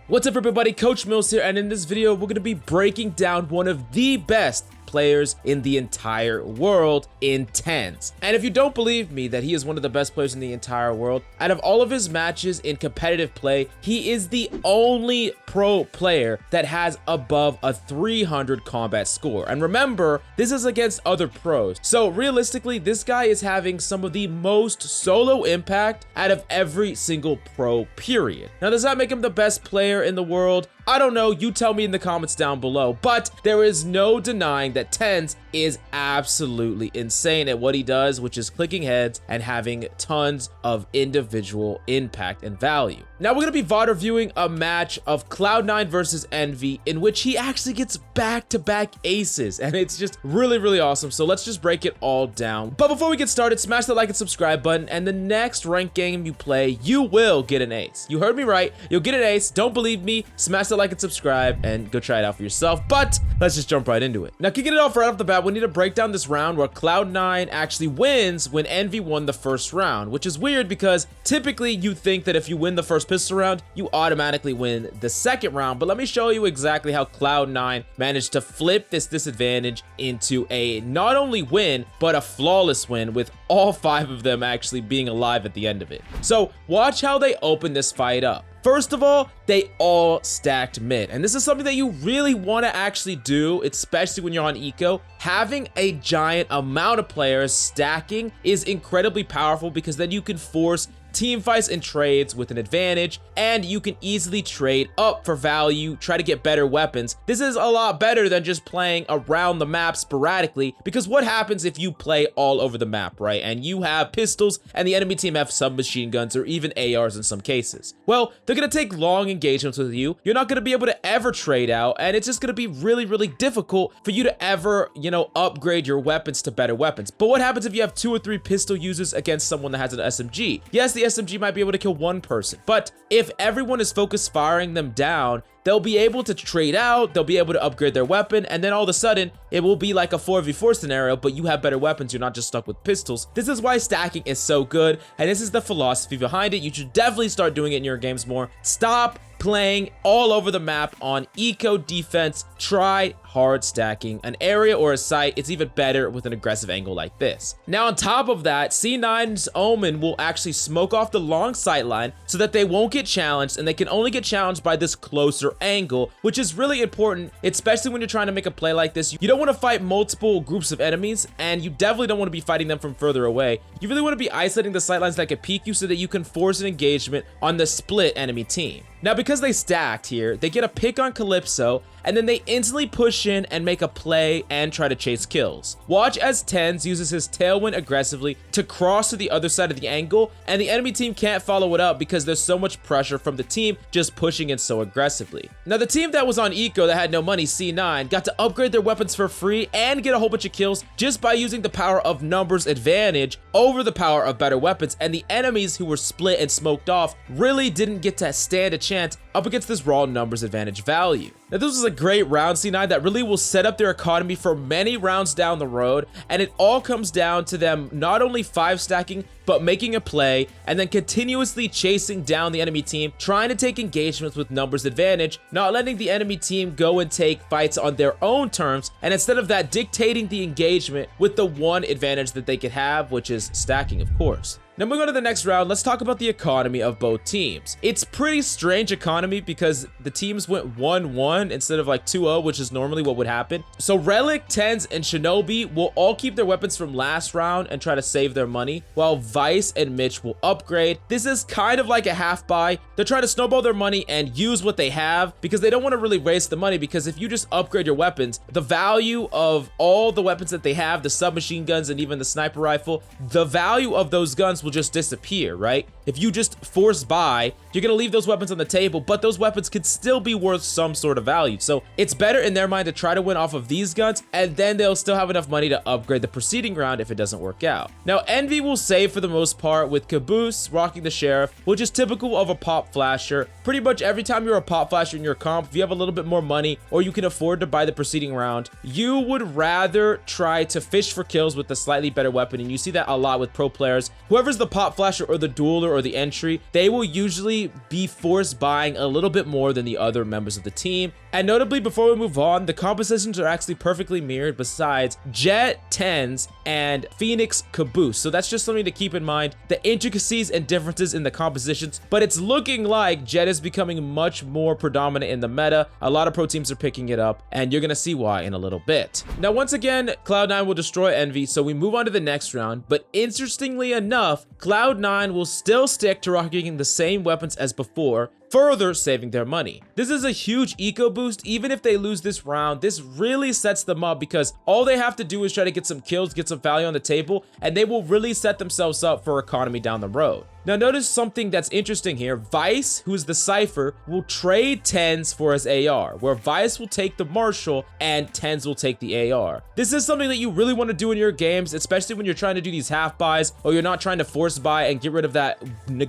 What's up everybody, Coach Mills here, and in this video we're going to be breaking down one of the best players in the entire world in Tenz. And if you don't believe me that he is one of the best players in the entire world, out of all of his matches in competitive play, he is the only pro player that has above a 300 combat score. And remember, this is against other pros. So realistically, this guy is having some of the most solo impact out of every single pro, period. Now, does that make him the best player in the world? I don't know, you tell me in the comments down below, but there is no denying that Tenz is absolutely insane at what he does, which is clicking heads and having tons of individual impact and value. Now we're going to be VOD reviewing a match of Cloud9 versus Envy in which he actually gets back-to-back aces, and it's just really awesome. So let's just break it all down. But before we get started, smash the like and subscribe button, and the next ranked game you play, you will get an ace. You heard me right, you'll get an ace. Don't believe me? Smash the like and subscribe and go try it out for yourself. But let's just jump right into it. Now, kicking it off right off the bat, we need to break down this round where Cloud9 actually wins when Envy won the first round, which is weird because typically you think that if you win the first pistol round, you automatically win the second round. But let me show you exactly how Cloud9 managed to flip this disadvantage into a not only win, but a flawless win, with all 5 of them actually being alive at the end of it. So watch how they open this fight up. First of all, they all stacked mid, and this is something that you really want to actually do, especially when you're on eco. Having a giant amount of players stacking is incredibly powerful because then you can force team fights and trades with an advantage, and you can easily trade up for value, try to get better weapons. This is a lot better than just playing around the map sporadically, because what happens if you play all over the map, right? And you have pistols and the enemy team have submachine guns or even ARs in some cases. Well, they're gonna take long engagements with you. You're not gonna be able to ever trade out, and it's just gonna be really difficult for you to ever, upgrade your weapons to better weapons. But what happens if you have 2 or 3 pistol users against someone that has an SMG? Yes, the SMG might be able to kill one person, but if everyone is focused firing them down, they'll be able to trade out, they'll be able to upgrade their weapon, and then all of a sudden, it will be like a 4v4 scenario, but you have better weapons, you're not just stuck with pistols. This is why stacking is so good, and this is the philosophy behind it. You should definitely start doing it in your games more. Stop playing all over the map on eco defense. Try hard stacking an area or a site. It's even better with an aggressive angle like this. Now on top of that, C9's Omen will actually smoke off the long sight line so that they won't get challenged, and they can only get challenged by this closer angle, which is really important, especially when you're trying to make a play like this. You don't want to fight multiple groups of enemies, and you definitely don't want to be fighting them from further away. You really want to be isolating the sight lines that can peek you so that you can force an engagement on the split enemy team. Now, because they stacked here, they get a pick on Calypso, and then they instantly push in and make a play and try to chase kills. Watch as Tenz uses his tailwind aggressively to cross to the other side of the angle, and the enemy team can't follow it up because there's so much pressure from the team just pushing in so aggressively. Now, the team that was on eco that had no money, C9, got to upgrade their weapons for free and get a whole bunch of kills just by using the power of numbers advantage over the power of better weapons, and the enemies who were split and smoked off really didn't get to stand a chance up against this raw numbers advantage value. Now, this was a great round, C9, that really will set up their economy for many rounds down the road, and it all comes down to them not only 5 stacking, but making a play and then continuously chasing down the enemy team, trying to take engagements with numbers advantage, not letting the enemy team go and take fights on their own terms, and instead of that, dictating the engagement with the one advantage that they could have, which is stacking, of course. Now moving on to the next round, let's talk about the economy of both teams. It's pretty strange economy because the teams went 1-1 instead of like 2-0, which is normally what would happen. So Relic, Tenz, and Shinobi will all keep their weapons from last round and try to save their money, while Vice and Mitch will upgrade. This is kind of like a half buy. They're trying to snowball their money and use what they have because they don't want to really waste the money, because if you just upgrade your weapons, the value of all the weapons that they have, the submachine guns and even the sniper rifle, the value of those guns will just disappear, right? If you just force buy, you're gonna leave those weapons on the table, but those weapons could still be worth some sort of value. So it's better in their mind to try to win off of these guns, and then they'll still have enough money to upgrade the preceding round if it doesn't work out. Now, Envy will save for the most part, with Caboose rocking the Sheriff, which is typical of a pop flasher. Pretty much every time you're a pop flasher in your comp, if you have a little bit more money or you can afford to buy the preceding round, you would rather try to fish for kills with a slightly better weapon, and you see that a lot with pro players. Whoever's the pop flasher or the dueler or the entry, they will usually be forced buying a little bit more than the other members of the team. And notably, before we move on, the compositions are actually perfectly mirrored besides Jett, Tenz, and Phoenix Caboose. So that's just something to keep in mind, the intricacies and differences in the compositions, but it's looking like Jett is becoming much more predominant in the meta. A lot of pro teams are picking it up, and you're gonna see why in a little bit. Now, once again, Cloud9 will destroy Envy, so we move on to the next round, but interestingly enough, Cloud9 will still stick to rocking the same weapons as before, further saving their money. This is a huge eco boost. Even if they lose this round, this really sets them up because all they have to do is try to get some kills, get some value on the table, and they will really set themselves up for economy down the road. Now notice something that's interesting here. Vice, who's the Cypher, will trade Tenz for his AR, where Vice will take the Marshall and Tenz will take the AR. This is something that you really want to do in your games, especially when you're trying to do these half buys or you're not trying to force buy and get rid of that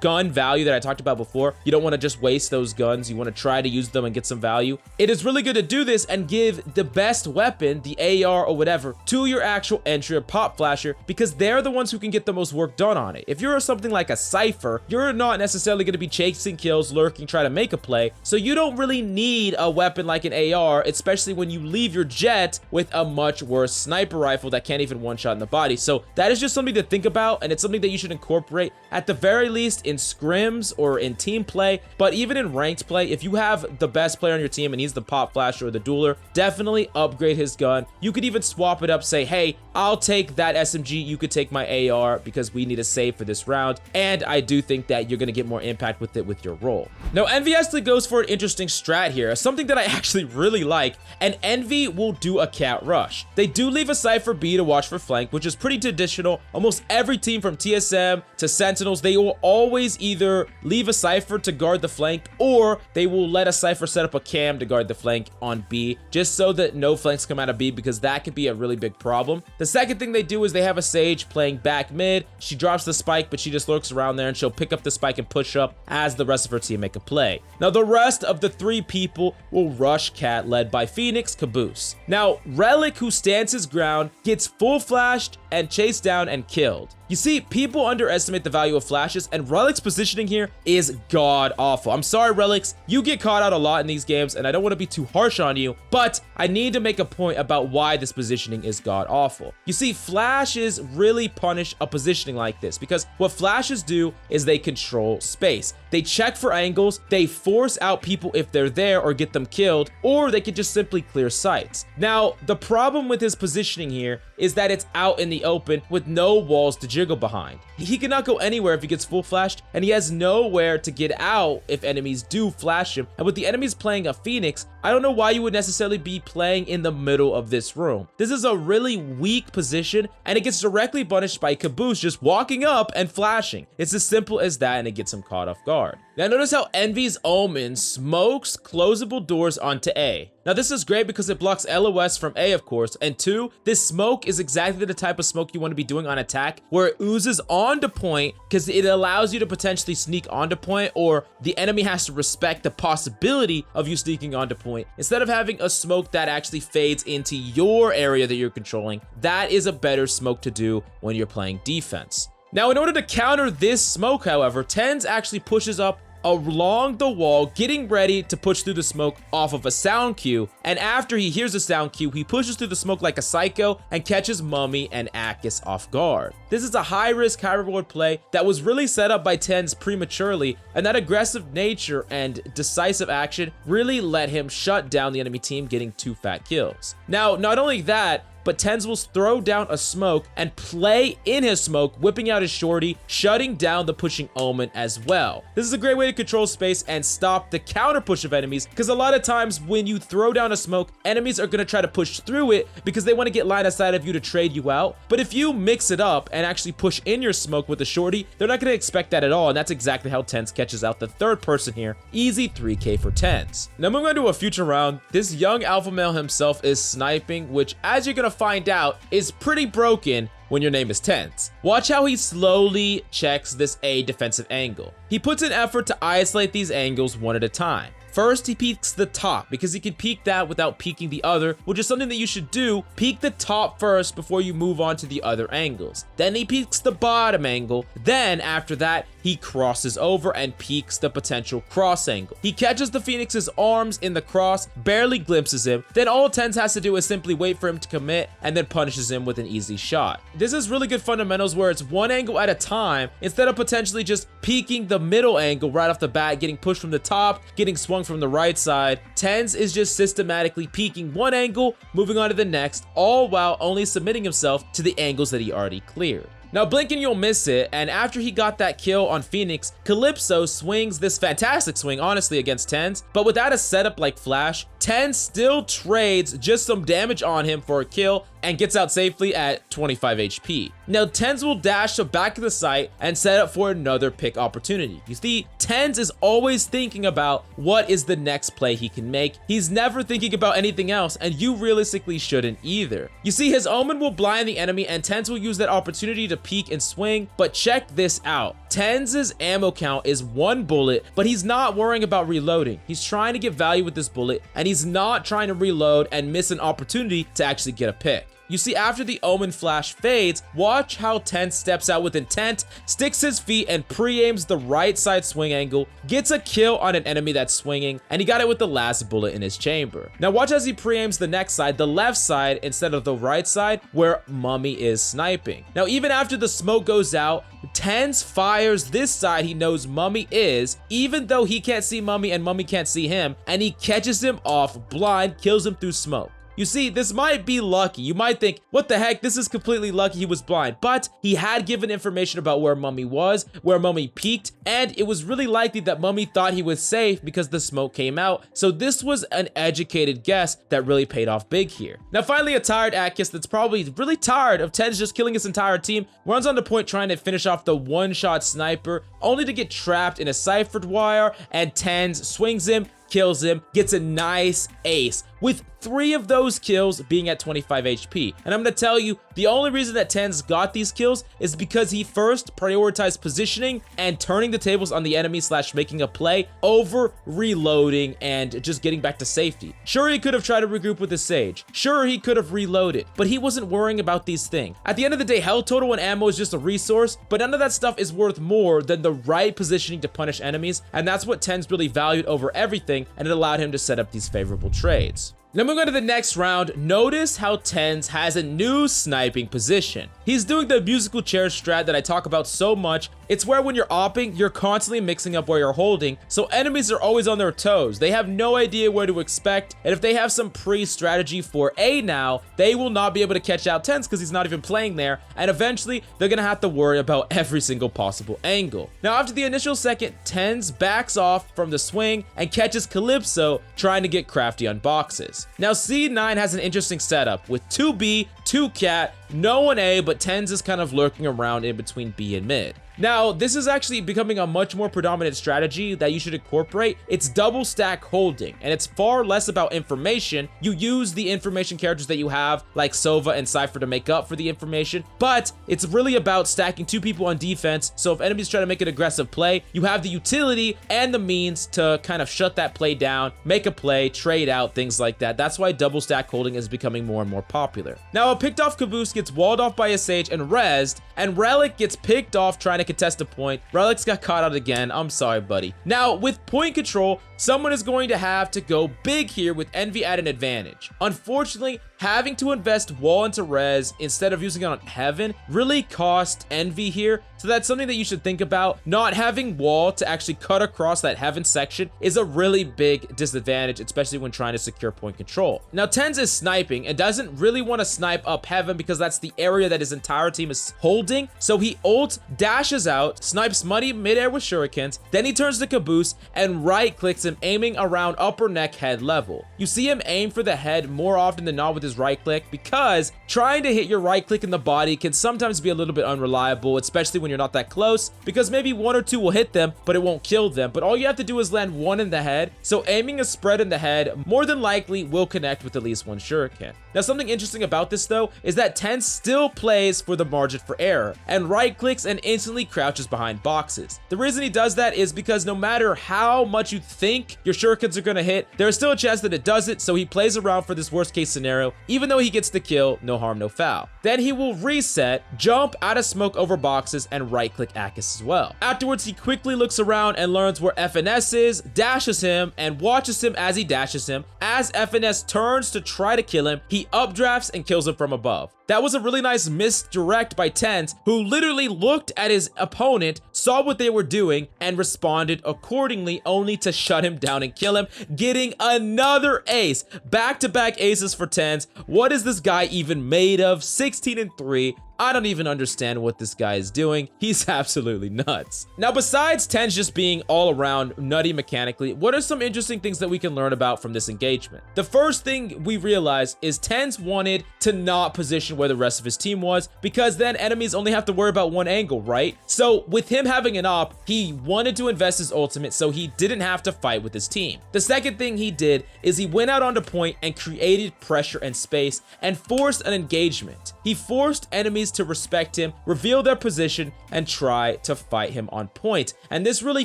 gun value that I talked about before. You don't want to just waste those guns. You want to try to use them and get some value. It is really good to do this and give the best weapon, the AR or whatever, to your actual entry or pop flasher because they're the ones who can get the most work done on it. If you're something like a Cypher, you're not necessarily going to be chasing kills, lurking, trying to make a play, so you don't really need a weapon like an AR, especially when you leave your Jett with a much worse sniper rifle that can't even one-shot in the body. So that is just something to think about, and it's something that you should incorporate at the very least in scrims or in team play, but even in ranked play. If you have the best player on your team and he's the pop flasher or the dueler, definitely upgrade his gun. You could even swap it up, say, hey, I'll take that SMG, you could take my AR because we need a save for this round, and I do think that you're going to get more impact with it with your role. Now, Envy actually goes for an interesting strat here, something that I actually really like, and Envy will do a cat rush. They do leave a Cypher B to watch for flank, which is pretty traditional. Almost every team from TSM to Sentinels, they will always either leave a Cypher to guard the flank, or they will let a Cypher set up a cam to guard the flank on B, just so that no flanks come out of B, because that could be a really big problem. The second thing they do is they have a Sage playing back mid. She drops the spike, but she just lurks around there, and she'll pick up the spike and push up as the rest of her team make a play. Now, the rest of the three people will rush Cat, led by Phoenix Caboose. Now, Relic, who stands his ground, gets full flashed and chased down and killed. You see, people underestimate the value of flashes, and Relic's positioning here is god awful. I'm sorry, Relics, you get caught out a lot in these games, and I don't want to be too harsh on you, but I need to make a point about why this positioning is god awful. You see, flashes really punish a positioning like this, because what flashes do is they control space. They check for angles, they force out people if they're there or get them killed, or they can just simply clear sights. Now, the problem with his positioning here is that it's out in the open with no walls to jiggle behind. He cannot go anywhere if he gets full flashed, and he has nowhere to get out if enemies do flash him. And with the enemies playing a Phoenix, I don't know why you would necessarily be playing in the middle of this room. This is a really weak position, and it gets directly punished by Caboose just walking up and flashing. It's as simple as that, and it gets him caught off guard. Now notice how Envy's Omen smokes closable doors onto A. Now this is great because it blocks LOS from A, of course, and 2, this smoke is exactly the type of smoke you want to be doing on attack, where it oozes onto point because it allows you to potentially sneak onto point, or the enemy has to respect the possibility of you sneaking onto point. Instead of having a smoke that actually fades into your area that you're controlling, that is a better smoke to do when you're playing defense. Now, in order to counter this smoke, however, Tenz actually pushes up along the wall, getting ready to push through the smoke off of a sound cue, and after he hears a sound cue, he pushes through the smoke like a psycho and catches Mummy and Akis off guard. This is a high-risk, high-reward play that was really set up by Tenz prematurely, and that aggressive nature and decisive action really let him shut down the enemy team, getting 2 fat kills. Now, not only that, but Tenz will throw down a smoke and play in his smoke, whipping out his shorty, shutting down the pushing Omen as well. This is a great way to control space and stop the counter push of enemies, because a lot of times when you throw down a smoke, enemies are going to try to push through it because they want to get line of sight of you to trade you out. But if you mix it up and actually push in your smoke with the shorty, they're not going to expect that at all, and that's exactly how Tenz catches out the third person here. Easy 3K for Tenz. Now moving on to a future round, this young alpha male himself is sniping, which, as you're going to find out, is pretty broken when your name is Tenz. Watch how he slowly checks this A defensive angle. He puts an effort to isolate these angles one at a time. First, he peeks the top because he can peek that without peeking the other, which is something that you should do. Peek the top first before you move on to the other angles. Then he peeks the bottom angle. Then after that, he crosses over and peeks the potential cross angle. He catches the Phoenix's arms in the cross, barely glimpses him, then all Tenz has to do is simply wait for him to commit and then punishes him with an easy shot. This is really good fundamentals where it's one angle at a time instead of potentially just peeking the middle angle right off the bat, getting pushed from the top, getting swung from the right side. Tenz is just systematically peeking one angle, moving on to the next, all while only submitting himself to the angles that he already cleared. Now blink and you'll miss it, and after he got that kill on Phoenix, Calypso swings this fantastic swing, honestly, against Tenz, but without a setup like Flash, Tenz still trades just some damage on him for a kill and gets out safely at 25 HP. Now Tenz will dash to back of the site and set up for another pick opportunity. You see, Tenz is always thinking about what is the next play he can make. He's never thinking about anything else, and you realistically shouldn't either. You see, his Omen will blind the enemy and Tenz will use that opportunity to peek and swing, but check this out. Tenz's ammo count is 1 bullet, but he's not worrying about reloading. He's trying to get value with this bullet, and he's not trying to reload and miss an opportunity to actually get a pick. You see, after the Omen flash fades, watch how Tenz steps out with intent, sticks his feet and pre-aims the right side swing angle, gets a kill on an enemy that's swinging, and he got it with the last bullet in his chamber. Now watch as he pre-aims the next side, the left side instead of the right side where Mummy is sniping. Now even after the smoke goes out, Tenz fires this side he knows Mummy is, even though he can't see Mummy and Mummy can't see him, and he catches him off blind, kills him through smoke. You see, this might be lucky. You might think, what the heck, this is completely lucky he was blind. But he had given information about where Mummy was, where Mummy peeked, and it was really likely that Mummy thought he was safe because the smoke came out. So this was an educated guess that really paid off big here. Now finally, a tired Akis that's probably really tired of Tenz just killing his entire team runs onto point trying to finish off the one-shot sniper, only to get trapped in a ciphered wire, and Tenz swings him, kills him, gets a nice ace, with 3 of those kills being at 25 HP. And I'm gonna tell you, the only reason that Tenz got these kills is because he first prioritized positioning and turning the tables on the enemy / making a play over reloading and just getting back to safety. Sure, he could have tried to regroup with his Sage. Sure, he could have reloaded, but he wasn't worrying about these things. At the end of the day, health total and ammo is just a resource, but none of that stuff is worth more than the right positioning to punish enemies, and that's what Tenz really valued over everything, and it allowed him to set up these favorable trades. Now moving on to the next round, notice how Tenz has a new sniping position. He's doing the musical chair strat that I talk about so much. It's where when you're opping, you're constantly mixing up where you're holding, so enemies are always on their toes. They have no idea where to expect, and if they have some pre-strategy for A now, they will not be able to catch out Tenz because he's not even playing there, and eventually they're gonna have to worry about every single possible angle. Now after the initial second, Tenz backs off from the swing and catches Calypso trying to get crafty on boxes. Now C9 has an interesting setup with 2B, 2 cat, no one A, but Tenz is kind of lurking around in between B and mid. Now, this is actually becoming a much more predominant strategy that you should incorporate. It's double stack holding, and it's far less about information. You use the information characters that you have, like Sova and Cypher, to make up for the information, but it's really about stacking 2 people on defense, so if enemies try to make an aggressive play, you have the utility and the means to kind of shut that play down, make a play, trade out, things like that. That's why double stack holding is becoming more and more popular. Now, a picked off Caboose gets walled off by a Sage and rezzed, and Relic gets picked off trying to contest a point. Relic's got caught out again. I'm sorry, buddy. Now, with point control, someone is going to have to go big here with Envy at an advantage. Unfortunately, having to invest wall into res instead of using it on Heaven really cost Envy here, so that's something that you should think about. Not having wall to actually cut across that Heaven section is a really big disadvantage, especially when trying to secure point control. Now, Tenz is sniping and doesn't really want to snipe up Heaven because that's the area that his entire team is holding, so he ult, dashes out, snipes Muddy midair with shurikens, then he turns to Caboose and right clicks him, aiming around upper neck head level. You see him aim for the head more often than not with his right click, because trying to hit your right click in the body can sometimes be a little bit unreliable, especially when you're not that close, because maybe 1 or 2 will hit them, but it won't kill them. But all you have to do is land 1 in the head, so aiming a spread in the head more than likely will connect with at least 1 shuriken. Now, something interesting about this though is that Tenz still plays for the margin for error and right clicks and instantly crouches behind boxes. The reason he does that is because no matter how much you think think your shurikens are gonna hit, there is still a chance that it doesn't, so he plays around for this worst case scenario. Even though he gets the kill, no harm, no foul. Then he will reset, jump out of smoke over boxes, and right-click Akis as well. Afterwards, he quickly looks around and learns where FNS is, dashes him, and watches him as he dashes him. As FNS turns to try to kill him, he updrafts and kills him from above. That was a really nice misdirect by Tenz, who literally looked at his opponent, saw what they were doing, and responded accordingly, only to shut him down and kill him, getting another ace. Back-to-back aces for Tenz. What is this guy even made of? 16-3. I don't even understand what this guy is doing. He's absolutely nuts. Now, besides Tenz just being all around nutty mechanically, what are some interesting things that we can learn about from this engagement? The first thing we realize is Tenz wanted to not position where the rest of his team was, because then enemies only have to worry about one angle, right? So with him having an op, he wanted to invest his ultimate so he didn't have to fight with his team. The second thing he did is he went out onto point and created pressure and space and forced an engagement. He forced enemies to respect him, reveal their position, and try to fight him on point. And this really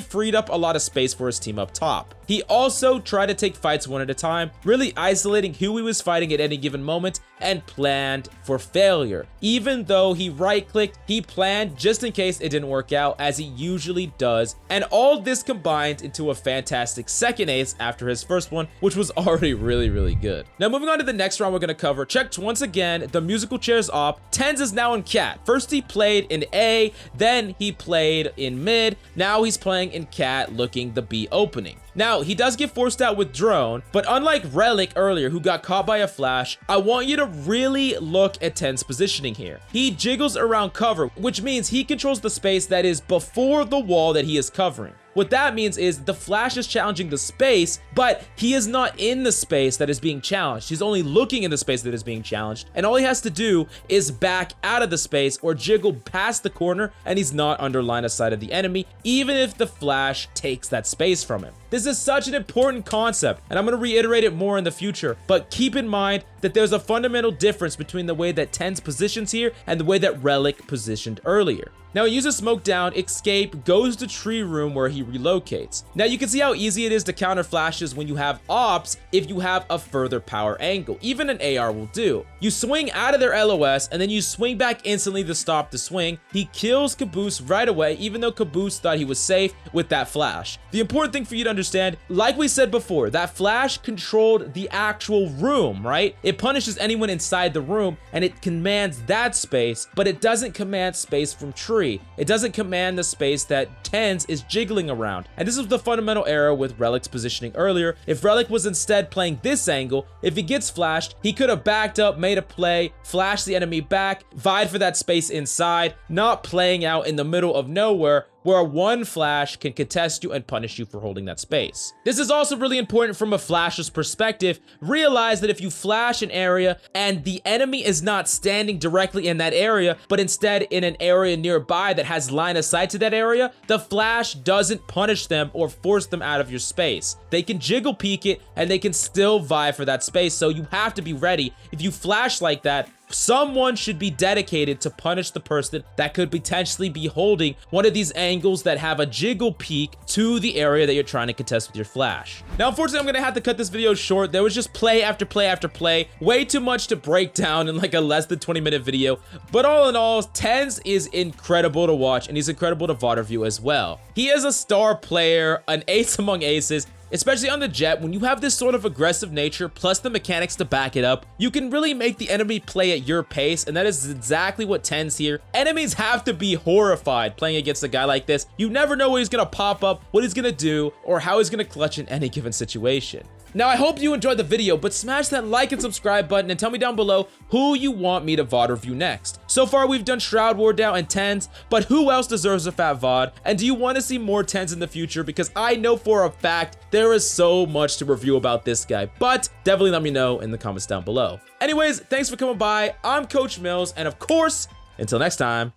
freed up a lot of space for his team up top. He also tried to take fights one at a time, really isolating who he was fighting at any given moment, and planned for failure. Even though he right-clicked, he planned just in case it didn't work out, as he usually does. And all this combined into a fantastic second ace after his first one, which was already really good. Now, moving on to the next round we're going to cover. Checked once again, the musical chairs op. Tenz is now in cat. First he played in A, then he played in mid. Now he's playing in cat, looking the B opening. Now, he does get forced out with drone, but unlike Relic earlier, who got caught by a flash, I want you to really look at Tenz's positioning here. He jiggles around cover, which means he controls the space that is before the wall that he is covering. What that means is the flash is challenging the space, but he is not in the space that is being challenged. He's only looking in the space that is being challenged, and all he has to do is back out of the space or jiggle past the corner, and he's not under line of sight of the enemy, even if the flash takes that space from him. This is such an important concept, and I'm going to reiterate it more in the future, but keep in mind that there's a fundamental difference between the way that Tenz positions here and the way that Relic positioned earlier. Now, he uses smoke down, escape, goes to tree room where he relocates. Now, you can see how easy it is to counter flashes when you have ops if you have a further power angle. Even an AR will do. You swing out of their LOS, and then you swing back instantly to stop the swing. He kills Caboose right away, even though Caboose thought he was safe with that flash. The important thing for you to understand, like we said before, that flash controlled the actual room, right? It punishes anyone inside the room, and it commands that space, but it doesn't command space from tree. It doesn't command the space that Tenz is jiggling around. And this is the fundamental error with Relic's positioning earlier. If Relic was instead playing this angle, if he gets flashed, he could have backed up, made a play, flashed the enemy back, vied for that space inside, not playing out in the middle of nowhere, where one flash can contest you and punish you for holding that space. This is also really important from a flasher's perspective. Realize that if you flash an area and the enemy is not standing directly in that area, but instead in an area nearby that has line of sight to that area, the flash doesn't punish them or force them out of your space. They can jiggle peek it and they can still vie for that space, so you have to be ready. If you flash like that, someone should be dedicated to punish the person that could potentially be holding one of these angles that have a jiggle peek to the area that you're trying to contest with your flash. Now, unfortunately, I'm gonna have to cut this video short. There was just play after play after play. Way too much to break down in like a less than 20-minute video. But all in all, Tenz is incredible to watch, and he's incredible to VOD review as well. He is a star player, an ace among aces. Especially on the Jett, when you have this sort of aggressive nature plus the mechanics to back it up, you can really make the enemy play at your pace, and that is exactly what Tenz here. Enemies have to be horrified playing against a guy like this. You never know what he's gonna pop up, what he's gonna do, or how he's gonna clutch in any given situation. Now, I hope you enjoyed the video, but smash that like and subscribe button and tell me down below who you want me to VOD review next. So far, we've done Shroud Wardell and Tenz, but who else deserves a fat VOD? And do you want to see more Tenz in the future? Because I know for a fact there is so much to review about this guy, but definitely let me know in the comments down below. Anyways, thanks for coming by. I'm Coach Mills, and of course, until next time,